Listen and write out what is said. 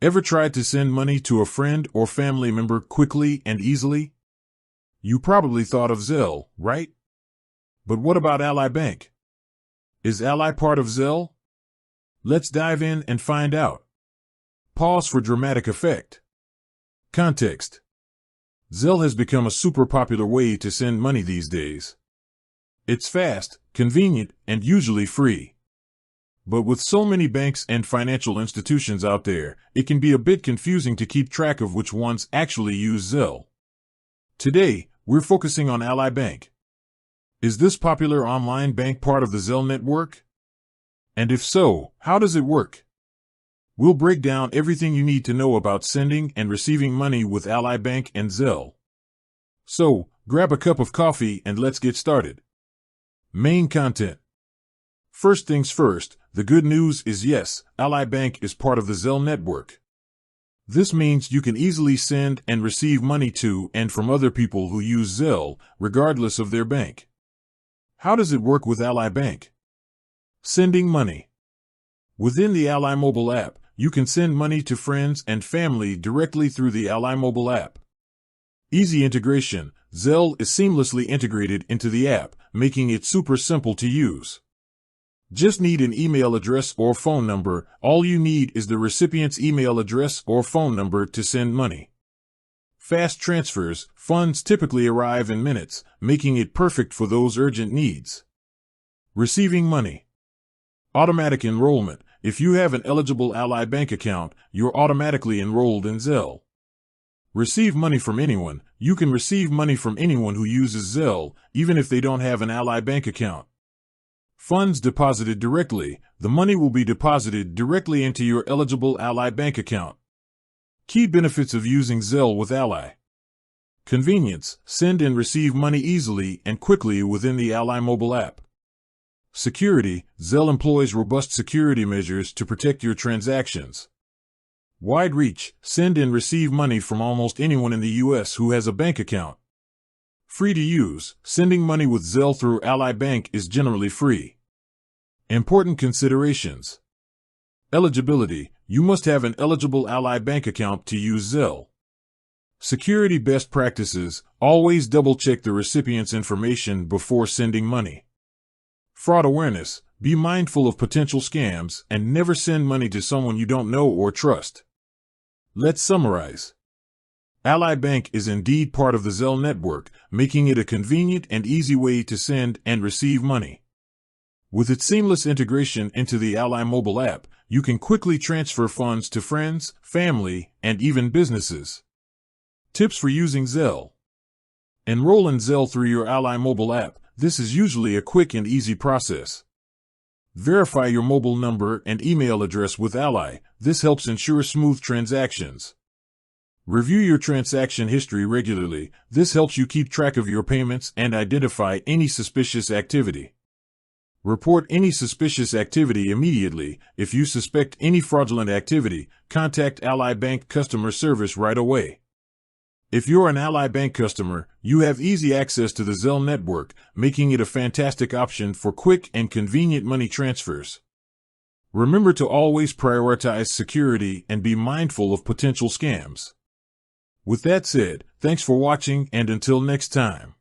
Ever tried to send money to a friend or family member quickly and easily? You probably thought of Zelle, right? But what about Ally Bank? Is Ally part of Zelle? Let's dive in and find out. Pause for dramatic effect. Context. Zelle has become a super popular way to send money these days. It's fast, convenient, and usually free. But with so many banks and financial institutions out there, it can be a bit confusing to keep track of which ones actually use Zelle. Today, we're focusing on Ally Bank. Is this popular online bank part of the Zelle network? And if so, how does it work? We'll break down everything you need to know about sending and receiving money with Ally Bank and Zelle. So, grab a cup of coffee and let's get started. Main content. First things first, the good news is yes, Ally Bank is part of the Zelle network. This means you can easily send and receive money to and from other people who use Zelle, regardless of their bank. How does it work with Ally Bank? Sending money. Within the Ally mobile app, you can send money to friends and family directly through the Ally mobile app. Easy integration. Zelle is seamlessly integrated into the app, making it super simple to use. Just need an email address or phone number. All you need is the recipient's email address or phone number to send money. Fast transfers. Funds typically arrive in minutes, making it perfect for those urgent needs. Receiving money. Automatic enrollment. If you have an eligible Ally Bank account, you're automatically enrolled in Zelle. Receive money from anyone. You can receive money from anyone who uses Zelle, even if they don't have an Ally Bank account. Funds deposited directly. The money will be deposited directly into your eligible Ally Bank account. Key benefits of using Zelle with Ally. Convenience. Send and receive money easily and quickly within the Ally mobile app. Security. Zelle employs robust security measures to protect your transactions. Wide reach. Send and receive money from almost anyone in the U.S. who has a bank account. Free to use. Sending money with Zelle through Ally Bank is generally free. Important considerations. Eligibility. You must have an eligible Ally Bank account to use Zelle. Security best practices. Always double-check the recipient's information before sending money. Fraud awareness. Be mindful of potential scams and never send money to someone you don't know or trust. Let's summarize. Ally Bank is indeed part of the Zelle network, making it a convenient and easy way to send and receive money. With its seamless integration into the Ally mobile app, you can quickly transfer funds to friends, family, and even businesses. Tips for using Zelle. Enroll in Zelle through your Ally mobile app. This is usually a quick and easy process. Verify your mobile number and email address with Ally. This helps ensure smooth transactions. Review your transaction history regularly. This helps you keep track of your payments and identify any suspicious activity. Report any suspicious activity immediately. If you suspect any fraudulent activity, contact Ally Bank customer service right away. If you're an Ally Bank customer, you have easy access to the Zelle network, making it a fantastic option for quick and convenient money transfers. Remember to always prioritize security and be mindful of potential scams. With that said, thanks for watching and until next time.